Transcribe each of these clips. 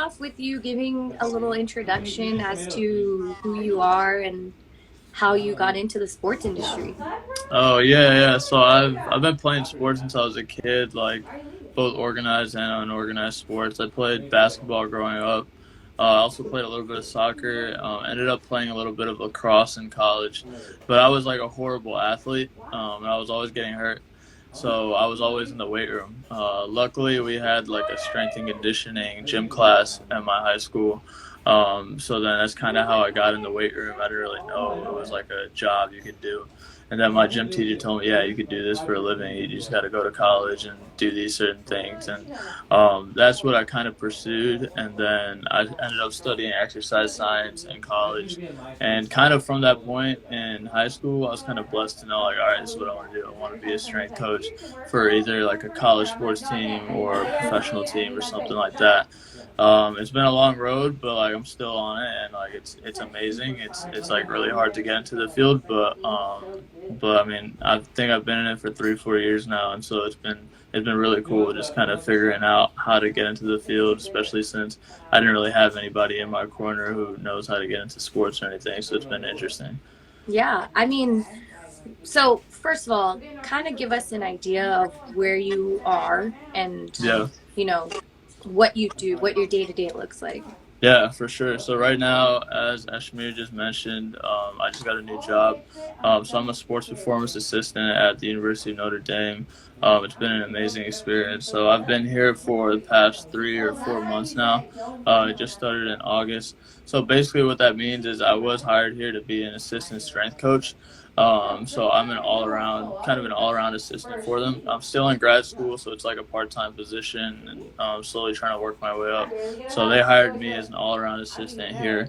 off with you giving a little introduction as to who you are and how you got into the sports industry? Oh yeah. So I've been playing sports since I was a kid, like both organized and unorganized sports. I played basketball growing up. I also played a little bit of soccer. Ended up playing a little bit of lacrosse in college, but I was like a horrible athlete, and I was always getting hurt. So I was always in the weight room. Luckily, we had like a strength and conditioning gym class at my high school. So then that's kind of how I got in the weight room. I didn't really know it was like a job you could do. And then my gym teacher told me, yeah, you could do this for a living. You just got to go to college and do these certain things. And that's what I kind of pursued. And then I ended up studying exercise science in college. And kind of from that point in high school, I was kind of blessed to know, like, all right, this is what I want to do. I want to be a strength coach for either like a college sports team or a professional team or something like that. It's been a long road, but like I'm still on it, and like it's amazing. It's like really hard to get into the field, but I mean I think I've been in it for 3 4 years now, and so it's been really cool just kind of figuring out how to get into the field, especially since I didn't really have anybody in my corner who knows how to get into sports or anything. So it's been interesting. Yeah, I mean, so first of all, kind of give us an idea of where you are and, Yeah. you know, what you do, what your day to day looks like. Yeah, for sure. So right now, as Ashmir just mentioned, I just got a new job. So I'm a sports performance assistant at the University of Notre Dame. It's been an amazing experience. So I've been here for the past 3 or 4 months now. I just started in August. So basically, what that means is I was hired here to be an assistant strength coach. So I'm kind of an all-around assistant for them. I'm still in grad school, so it's like a part-time position, and slowly trying to work my way up. So they hired me as an all-around assistant here.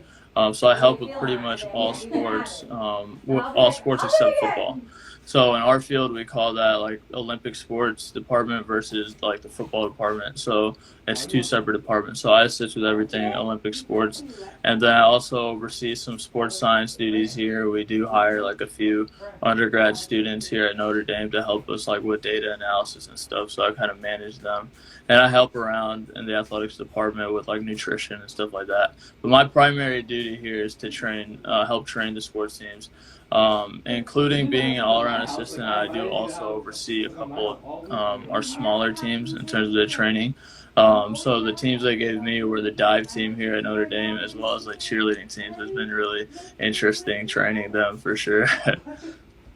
So I help with pretty much all sports except football. So in our field, we call that like Olympic sports department versus like the football department. So it's two separate departments. So I assist with everything Olympic sports, and then I also oversee some sports science duties here. We do hire like a few undergrad students here at Notre Dame to help us like with data analysis and stuff. So I kind of manage them, and I help around in the athletics department with like nutrition and stuff like that. But my primary duty here is to help train the sports teams. Including being an all-around assistant, I do also oversee a couple of our smaller teams in terms of their training. So the teams they gave me were the dive team here at Notre Dame, as well as like cheerleading teams. It's been really interesting training them for sure.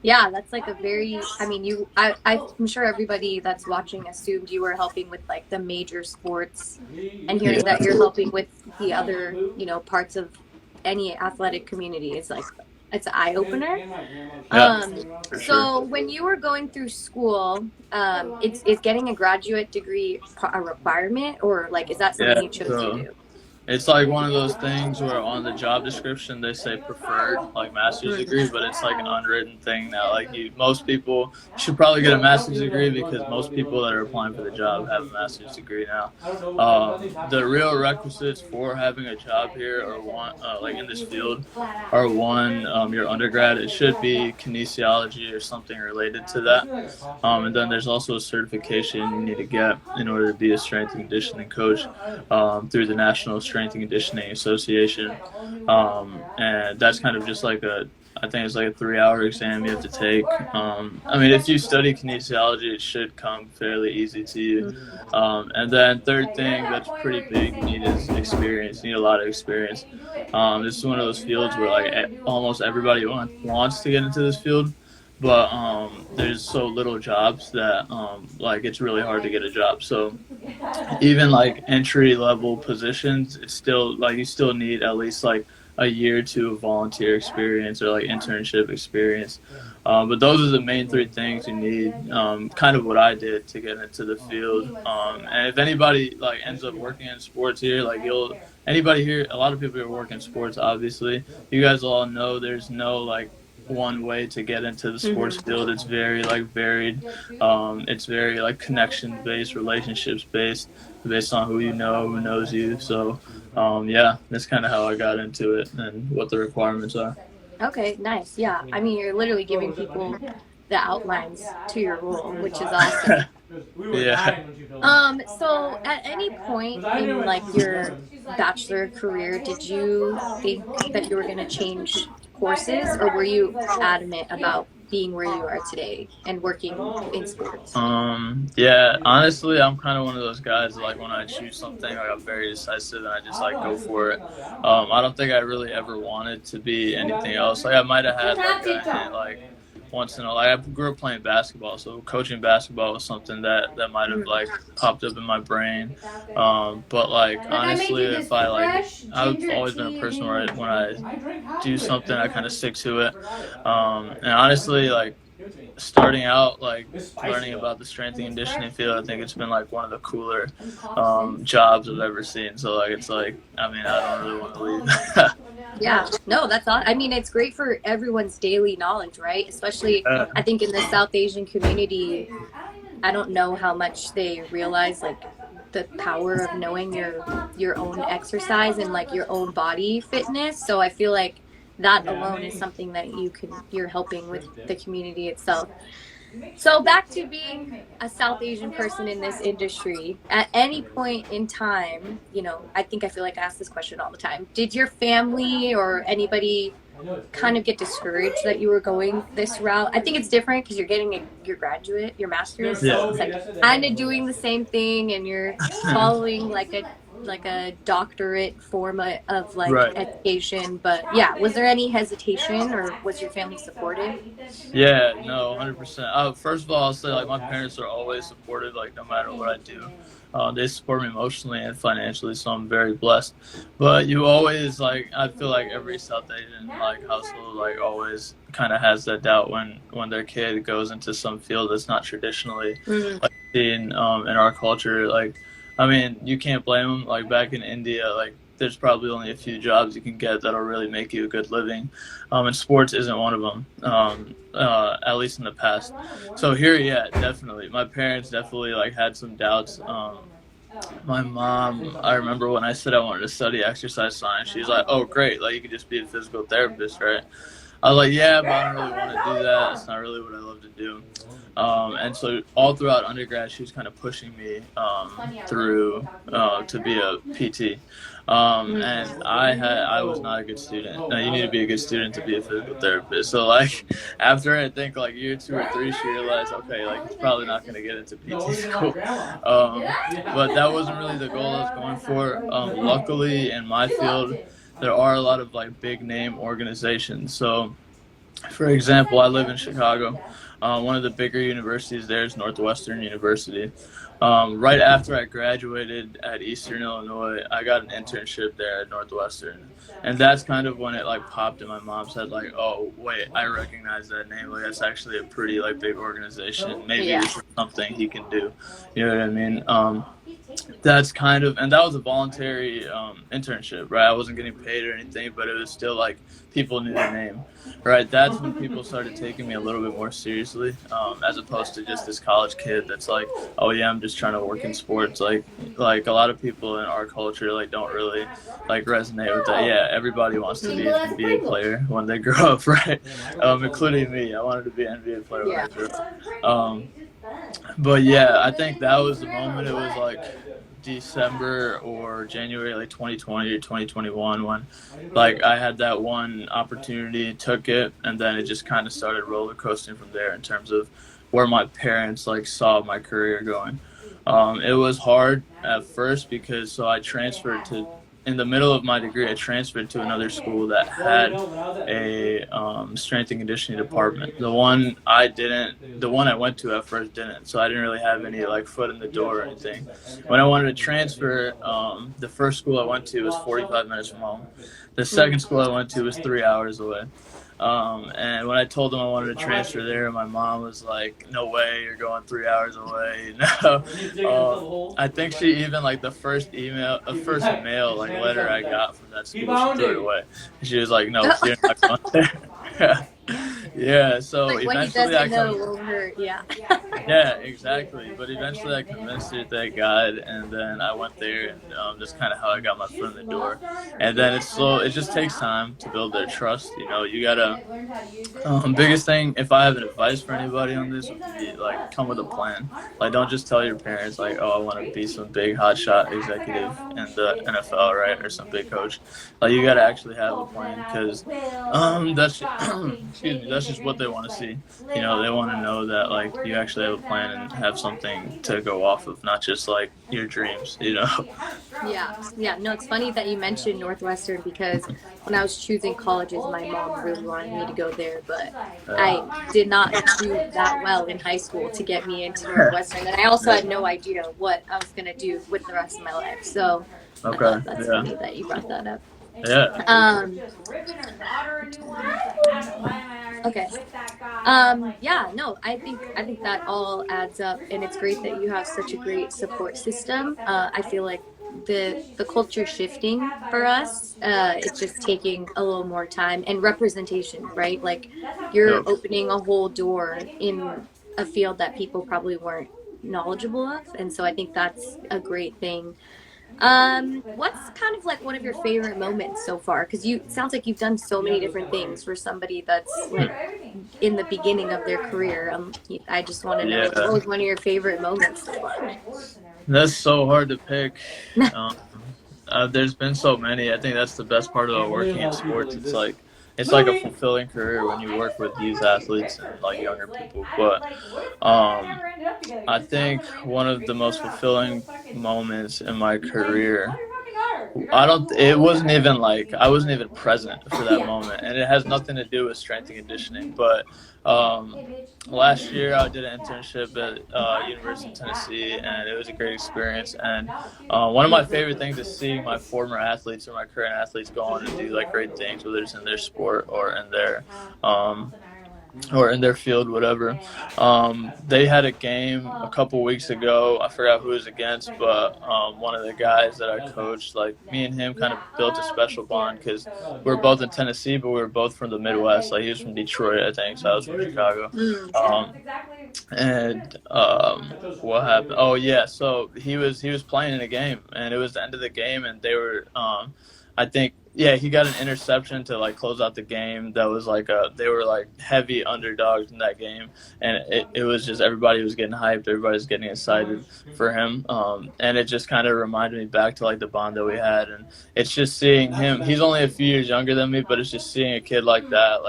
Yeah, that's like a very, I mean, I'm sure everybody that's watching assumed you were helping with like the major sports, and hearing that Yeah, you're helping with the other, parts of any athletic community is like, it's an eye opener. yeah, for sure. So when you were going through school, is getting a graduate degree a requirement, or like, is that something Yeah, you chose to so do? it's like one of those things where on the job description they say preferred, like master's degree, but it's like an unwritten thing that like most people should probably get a master's degree because most people that are applying for the job have a master's degree now. The real requisites for having a job here or one like in this field are one your undergrad. It should be kinesiology or something related to that. And then there's also a certification you need to get in order to be a strength and conditioning coach through the National Strength and Conditioning Association. And that's kind of just like I think it's like a 3 hour exam you have to take. I mean, if you study kinesiology, it should come fairly easy to you. And then third thing that's pretty big you need is experience. You need a lot of experience. This is one of those fields where like almost everybody wants to get into this field, but there's so little jobs that like it's really hard to get a job. So even like entry level positions, it's still like you still need at least like a year or two of volunteer experience or like internship experience. But those are the main three things you need. Kind of what I did to get into the field. And if anybody like ends up working in sports here, like anybody here, a lot of people who work in sports, obviously, you guys all know there's no like one way to get into the sports Mm-hmm. field. It's very like varied. It's very like connection based, relationships based on who you know, who knows you. So yeah, that's kind of how I got into it and what the requirements are. Okay, nice. Yeah, I mean, you're literally giving people the outlines to your role, which is awesome. Yeah. So at any point in like your bachelor career, did you think that you were going to change courses, or were you adamant about being where you are today and working in sports? Yeah, honestly, I'm kind of one of those guys that, like, when I choose something, like, I'm very decisive and I just like go for it. I don't think I really ever wanted to be anything else. Like, I might have had like a hint, like once in a like I grew up playing basketball, so coaching basketball was something that might have like popped up in my brain. But like honestly, if I like, I've always been a person where when I do something, I kind of stick to it. And honestly, like starting out like learning about the strength and conditioning field, I think it's been like one of the cooler jobs I've ever seen. So like it's like, I mean, I don't really want to leave. Yeah, no, that's all. I mean, it's great for everyone's daily knowledge, right? Especially, Yeah. I think in the South Asian community, I don't know how much they realize like the power of knowing your own exercise and like your own body fitness. So I feel like that alone is something that you're helping with the community itself. So back to being a South Asian person in this industry, at any point in time, I feel like I ask this question all the time. Did your family or anybody kind of get discouraged that you were going this route? I think it's different because you're getting your master's, so it's like kind of doing the same thing, and you're following like a doctorate form of like Right. education. But yeah, was there any hesitation, or was your family supportive? Yeah, no, 100%. First of all, I'll say like my parents are always supportive, like no matter what I do. They support me emotionally and financially, so I'm very blessed. But you always like, I feel like every South Asian like household like always kind of has that doubt when their kid goes into some field that's not traditionally like seen in our culture. Like, I mean, you can't blame them. Like back in India, like there's probably only a few jobs you can get that'll really make you a good living, and sports isn't one of them. At least in the past. So here, yeah, definitely. My parents definitely like had some doubts. My mom, I remember when I said I wanted to study exercise science, she's like, "Oh, great! Like you could just be a physical therapist, right?" I was like, "Yeah, but I don't really want to do that. It's not really what I love to do." And so all throughout undergrad, she was kind of pushing me through to be a PT. And I was not a good student. You need to be a good student to be a physical therapist. So like after I think like year 2 or 3, she realized, okay, like it's probably not going to get into PT school. But that wasn't really the goal I was going for. Luckily in my field, there are a lot of like big name organizations. So for example, I live in Chicago. One of the bigger universities there is Northwestern University. Right after I graduated at Eastern Illinois, I got an internship there at Northwestern, and that's kind of when it like popped in my mom's head, like, oh wait, I recognize that name. Like that's actually a pretty like big organization. Maybe this is something he can do. You know what I mean? That's kind of, and that was a voluntary internship, right? I wasn't getting paid or anything, but it was still like people knew the name, right? That's when people started taking me a little bit more seriously, as opposed to just this college kid that's like, oh yeah, I'm just trying to work in sports. Like a lot of people in our culture like don't really like resonate with that. Yeah, everybody wants to be an NBA player when they grow up, right? Including me. I wanted to be an NBA player when I grew up. But yeah, I think that was the moment. It was like December or January, like 2020 or 2021, when like I had that one opportunity, took it, and then it just kind of started roller coasting from there in terms of where my parents like saw my career going. It was hard at first because so I transferred to in the middle of my degree, I transferred to another school that had a strength and conditioning department. The one I went to at first didn't, so I didn't really have any like foot in the door or anything. When I wanted to transfer, the first school I went to was 45 minutes from home. The second school I went to was 3 hours away. And when I told them I wanted to transfer there, my mom was like, "No way, you're going 3 hours away." I think she even like the first mail like letter I got from that school, she threw it away. She was like, "No, you're not going there." Yeah, so Like what he eventually I doesn't know come. will hurt. Yeah. Yeah, exactly. But eventually I convinced her that God, and then I went there, and that's kind of how I got my foot in the door. And then it's slow. It just takes time to build their trust. You know, you gotta. Biggest thing, if I have an advice for anybody on this, would be like come with a plan. Like, don't just tell your parents like, oh, I want to be some big hotshot executive in the NFL, right, or some big coach. Like, you gotta actually have a plan because that's excuse me, that's just what they want to see. You know, they want to know that like you actually have a plan and have something to go off of, not just like your dreams. You know. Yeah, yeah. No, it's funny that you mentioned Northwestern because when I was choosing colleges, my mom really wanted me to go there, but I did not do that well in high school to get me into Northwestern, and I also had no idea what I was gonna do with the rest of my life. So I Okay. thought that's Yeah. funny that you brought that up. Yeah. Okay. Yeah, no, I think that all adds up, and it's great that you have such a great support system. I feel like the culture shifting for us. It's just taking a little more time and representation, right? Like you're Yep. opening a whole door in a field that people probably weren't knowledgeable of, and so I think that's a great thing. What's kind of like one of your favorite moments so far? Because you it sounds like you've done so many different things for somebody that's like in the beginning of their career. I just want to know what Yeah. was one of your favorite moments so far? That's so hard to pick. Um, there's been so many. I think that's the best part about working in sports. It's like a fulfilling career when you work with youth athletes and like younger people. But I think one of the most fulfilling moments in my career. I don't. It wasn't even like I wasn't even present for that Yeah. moment, and it has nothing to do with strength and conditioning. But um, last year I did an internship at University of Tennessee, and it was a great experience. And one of my favorite things is seeing my former athletes or my current athletes go on and do like great things, whether it's in their sport um, or in their field, whatever. They had a game a couple weeks ago. I forgot who it was against, but one of the guys that I coached, like me and him, kind of built a special bond because we were both in Tennessee, but we were both from the Midwest. Like he was from Detroit, I think, so I was from Chicago. Mm. And what happened? Oh yeah, so he was playing in a game, and it was the end of the game, and they were I think yeah, he got an interception to like close out the game. That was like they were like heavy underdogs in that game, and it was just everybody was getting hyped, everybody was getting excited for him, and it just kind of reminded me back to like the bond that we had, and it's just seeing him. He's only a few years younger than me, but it's just seeing a kid like that,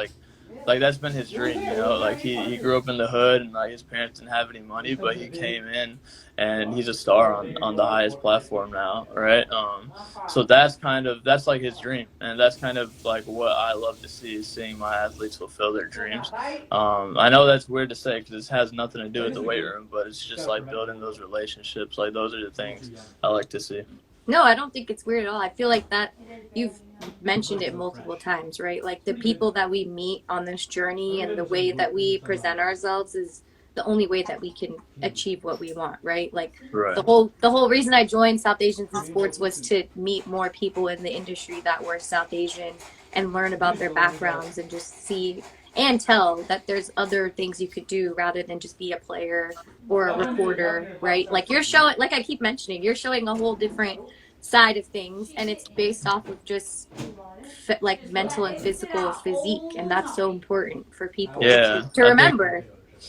like that's been his dream, you know. Like he grew up in the hood, and like his parents didn't have any money, but he came in, and he's a star on the highest platform now, right? So that's like his dream, and that's kind of like what I love to see is seeing my athletes fulfill their dreams. I know that's weird to say because this has nothing to do with the weight room, but it's just like building those relationships. Like those are the things I like to see. No, I don't think it's weird at all. I feel like that you've mentioned it multiple times, right? Like the people that we meet on this journey and the way that we present ourselves is the only way that we can achieve what we want, right? Like Right. the whole reason I joined South Asians in Sports was to meet more people in the industry that were South Asian and learn about their backgrounds and just see and tell that there's other things you could do rather than just be a player or a reporter, right? Like you're showing, like I keep mentioning, you're showing a whole different side of things, and it's based off of just like mental and physical physique, and that's so important for people Yeah, to remember.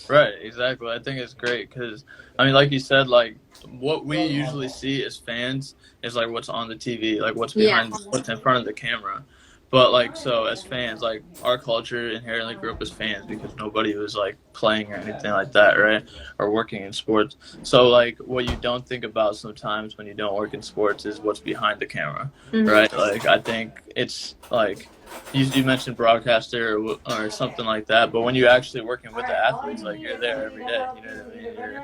Right, exactly. I think it's great because, I mean, like you said, like what we usually see as fans is like what's on the TV, like what's behind, what's in front of the camera. But like, so as fans, like our culture inherently grew up as fans because nobody was like playing or anything like that, right? Or working in sports. So like, what you don't think about sometimes when you don't work in sports is what's behind the camera, right? Like, I think it's like, you mentioned broadcaster or something like that, but when you're actually working with the athletes, like you're there every day. You know what I mean?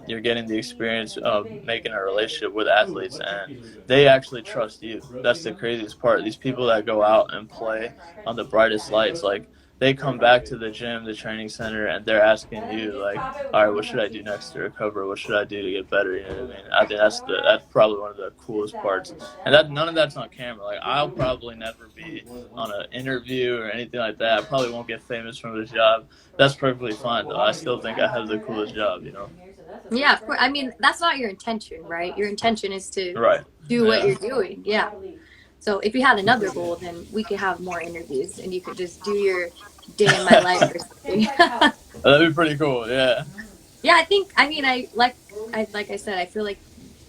You're getting the experience of making a relationship with athletes, and they actually trust you. That's the craziest part. These people that go out and play on the brightest lights, like they come back to the gym, the training center, and they're asking you like, all right, what should I do next to recover? What should I do to get better? You know what I mean? I think that's probably one of the coolest parts, and that none of that's on camera. Like I'll probably never be on an interview or anything like that. I probably won't get famous from this job. That's perfectly fine though. I still think I have the coolest job. You know? Yeah, of course. I mean, that's not your intention, right? Your intention is to Right. do what you're doing. Yeah. So if you had another goal, then we could have more interviews, and you could just do your day in my life or something. That'd be pretty cool. Yeah. Yeah, I think. I mean, like I said, I feel like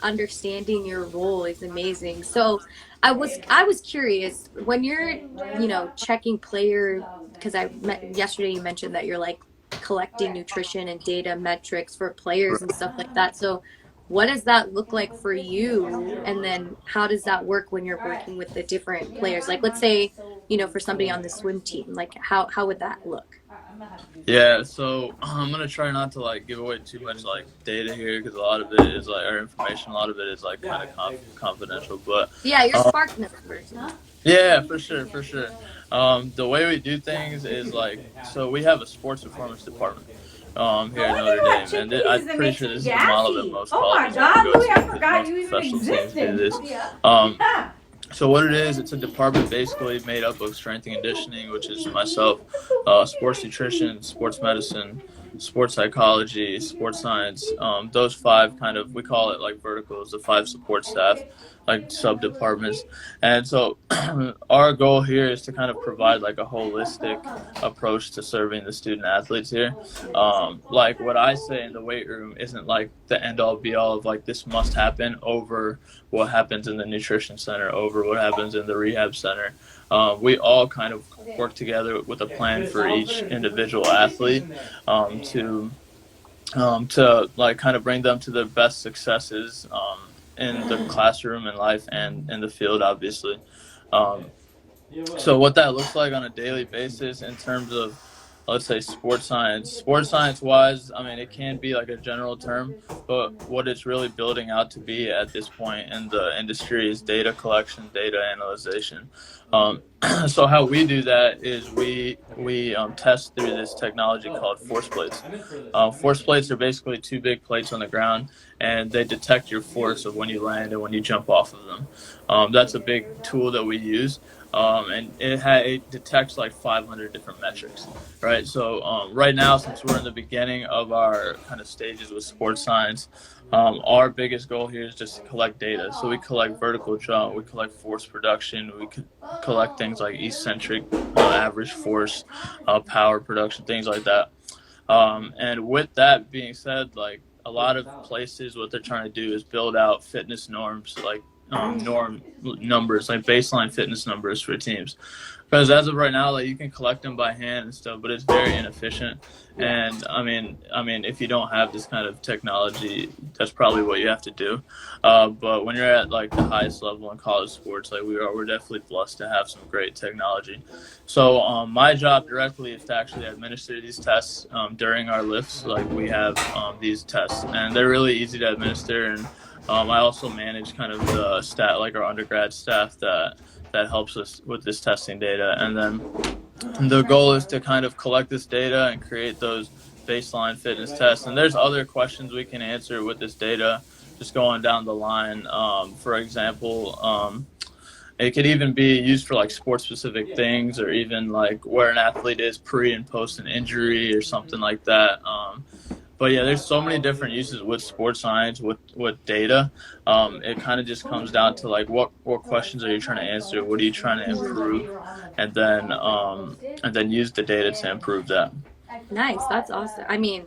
understanding your role is amazing. So I was curious when you're checking player, because yesterday you mentioned that you're like collecting nutrition and data metrics for players and stuff like that. So what does that look like for you? And then how does that work when you're working with the different players? Like, let's say, for somebody on the swim team, like how would that look? Yeah, so I'm gonna try not to like give away too much like data here because a lot of it is like, or information, a lot of it is like kind of confidential. But yeah, you're Spark members. yeah, for sure, for sure. The way we do things is like, so we have a sports performance department here at Notre Dame, and I'm pretty sure this is the model that most colleges go to because most professional teams do this. So what it is, it's a department basically made up of strength and conditioning, which is myself, sports nutrition, sports medicine, sports psychology, sports science. Those five kind of, we call it like verticals, the five support staff, like sub departments. And so our goal here is to kind of provide like a holistic approach to serving the student athletes here. Like what I say in the weight room isn't like the end all be all of like this must happen over what happens in the nutrition center, over what happens in the rehab center. We all kind of work together with a plan for each individual athlete to like kind of bring them to their best successes in the classroom and life and in the field, obviously. So what that looks like on a daily basis in terms of, let's say, sports science wise, I mean, it can be like a general term, but what it's really building out to be at this point in the industry is data collection, data analyzation. So how we do that is we test through this technology called force plates. Force plates are basically two big plates on the ground, and they detect your force of when you land and when you jump off of them. That's a big tool that we use. And it detects like 500 different metrics, right? So right now, since we're in the beginning of our kind of stages with sports science, our biggest goal here is just to collect data. So we collect vertical jump, we collect force production, we could collect things like eccentric, average force, power production, things like that. And with that being said, like a lot of places, what they're trying to do is build out fitness norms, like norm numbers, like baseline fitness numbers for teams, because as of right now, like you can collect them by hand and stuff, but it's very inefficient. And I mean if you don't have this kind of technology, that's probably what you have to do. But when you're at like the highest level in college sports, like we're definitely blessed to have some great technology. So my job directly is to actually administer these tests during our lifts. Like we have these tests, and they're really easy to administer. And I also manage kind of the like our undergrad staff that helps us with this testing data. And then the goal is to kind of collect this data and create those baseline fitness tests. And there's other questions we can answer with this data, just going down the line. For example, it could even be used for like sports specific things, or even like where an athlete is pre and post an injury or something like that. But yeah, there's so many different uses with sports science, with data. It kind of just comes down to like what questions are you trying to answer, what are you trying to improve, and then use the data to improve that. Nice, that's awesome. I mean,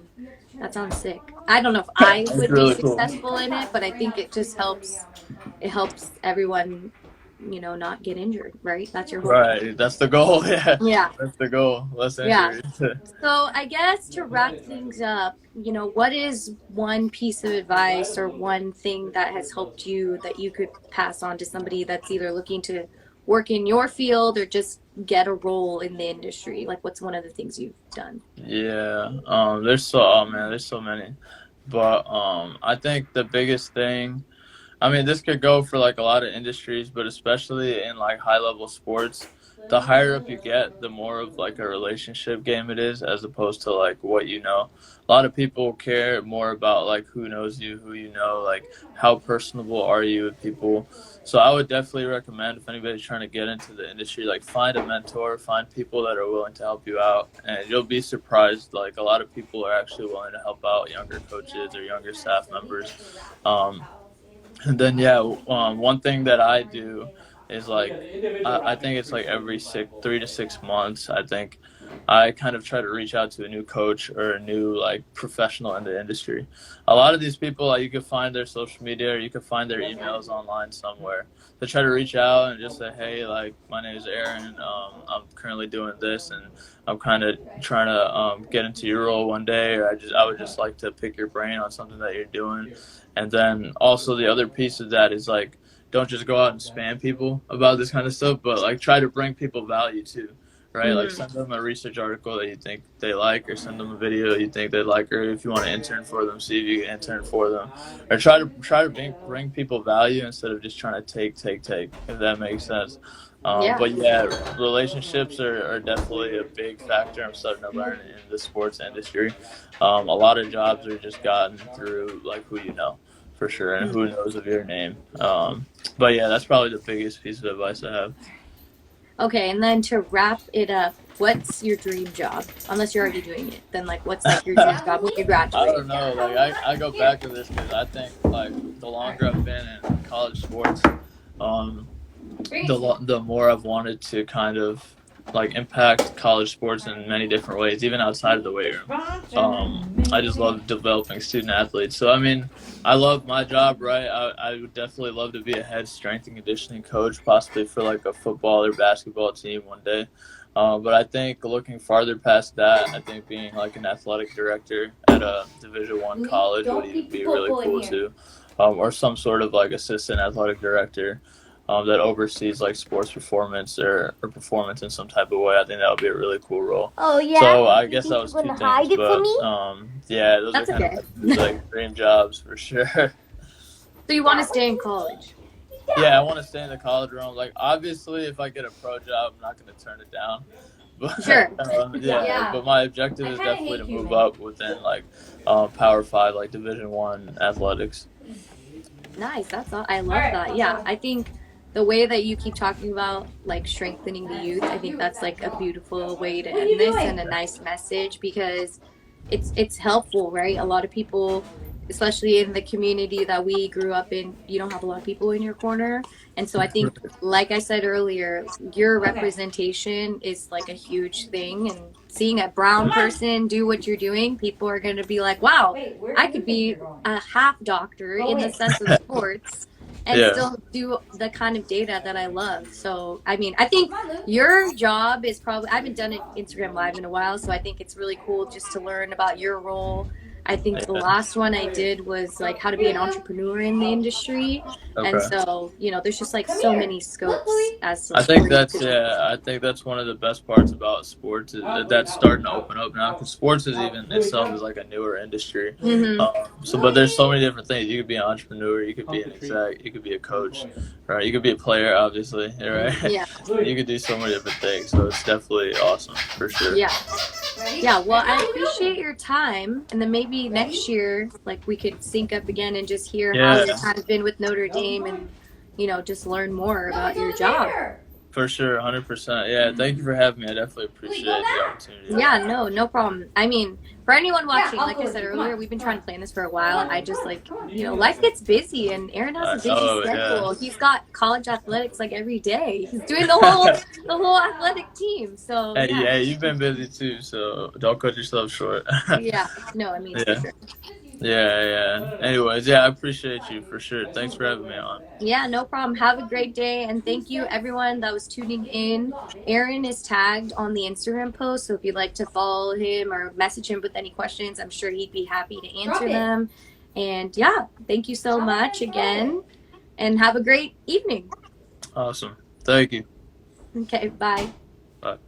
that sounds sick. I don't know if I would really be cool. successful in it, but I think it just helps. It helps everyone, not get injured, right? That's your whole Right, that's the goal. Yeah. That's the goal. Less Yeah. injuries. So I guess to wrap things up, what is one piece of advice or one thing that has helped you that you could pass on to somebody that's either looking to work in your field or just get a role in the industry? Like, what's one of the things you've done? Yeah, there's so many, but I think the biggest thing, I mean, this could go for like a lot of industries, but especially in like high level sports, the higher up you get, the more of like a relationship game it is, as opposed to like what you know. A lot of people care more about like who knows you, who you know, like how personable are you with people. So I would definitely recommend, if anybody's trying to get into the industry, like find a mentor, find people that are willing to help you out, and you'll be surprised. Like a lot of people are actually willing to help out younger coaches or younger staff members. Um, and then one thing that I do is like I think it's like every 3 to 6 months. I think I kind of try to reach out to a new coach or a new like professional in the industry. A lot of these people, like, you could find their social media or you could find their emails online somewhere. To try to reach out and just say, hey, like, my name is Aaron. I'm currently doing this, and I'm kind of trying to get into your role one day, or I would just like to pick your brain on something that you're doing. And then also the other piece of that is like, don't just go out and spam people about this kind of stuff, but like try to bring people value too, right? Like send them a research article that you think they like, or send them a video you think they like, or if you want to intern for them, see if you can intern for them, or try to bring people value instead of just trying to take, if that makes sense. But yeah, relationships are definitely a big factor. I'm starting to learn in the sports industry. A lot of jobs are just gotten through like who you know, for sure, and who knows of your name. But yeah, that's probably the biggest piece of advice I have. Okay, and then to wrap it up, what's your dream job? Unless you're already doing it, then like what's like your dream job when you graduate? I don't know. Like I go back to this because I think like the longer I've been in college sports, the more I've wanted to kind of like impact college sports in many different ways, even outside of the weight room. I just love developing student athletes. So I mean, I love my job, right? I would definitely love to be a head strength and conditioning coach, possibly for like a football or basketball team one day. But I think looking farther past that, I think being like an athletic director at a Division I college would even be really cool too, or some sort of like assistant athletic director. That oversees like sports performance or performance in some type of way. I think that would be a really cool role. Oh yeah. So I guess that was two things, hide it but for me? yeah, those That's are kind of like dream jobs for sure. So you want to stay in college? Yeah, I want to stay in the college realm. Like obviously, if I get a pro job, I'm not going to turn it down. But, Sure. But my objective is definitely to move up within like Power 5, like Division I athletics. Nice. That's all. I love that. Yeah, I think the way that you keep talking about like strengthening the youth, I think that's like a beautiful way to end this and a nice message, because it's helpful, right? A lot of people, especially in the community that we grew up in, you don't have a lot of people in your corner. And so I think, like I said earlier, your representation is like a huge thing. And seeing a brown person do what you're doing, people are going to be like, wow, I could be a half doctor in the sense of sports and still do the kind of data that I love. So, I mean, I think your job is probably, I haven't done an Instagram Live in a while, so I think it's really cool just to learn about your role. I think the last one I did was like how to be an entrepreneur in the industry. Okay. And so, you know, there's just like so many scopes as to I think that's one of the best parts about sports is that's starting to open up now, because sports is even itself is like a newer industry. But there's so many different things. You could be an entrepreneur, you could be an exec, you could be a coach, right? You could be a player, obviously, right? Yeah. You could do so many different things. So it's definitely awesome for sure. Yeah. Yeah, well, I appreciate your time, and then maybe next year, like, we could sync up again and just hear how you've kind of been with Notre Dame, and, you know, just learn more about your job. For sure, 100%. Yeah, thank you for having me. I definitely appreciate the opportunity. Yeah, no problem. I mean, for anyone watching, like I said earlier, we've been trying to plan this for a while. I just, like, you know, life gets busy, and Aaron has a busy schedule. He's got college athletics like every day. He's doing the whole athletic team. So yeah, you've been busy too, so don't cut yourself short. Yeah, no, I mean, for sure. Yeah. Anyways, I appreciate you for sure. Thanks for having me on. Yeah, no problem. Have a great day, and thank you everyone that was tuning in. Aaron is tagged on the Instagram post, so if you'd like to follow him or message him with any questions, I'm sure he'd be happy to answer them. And yeah, thank you so much again, and have a great evening. Awesome. Thank you. Okay, bye. Bye.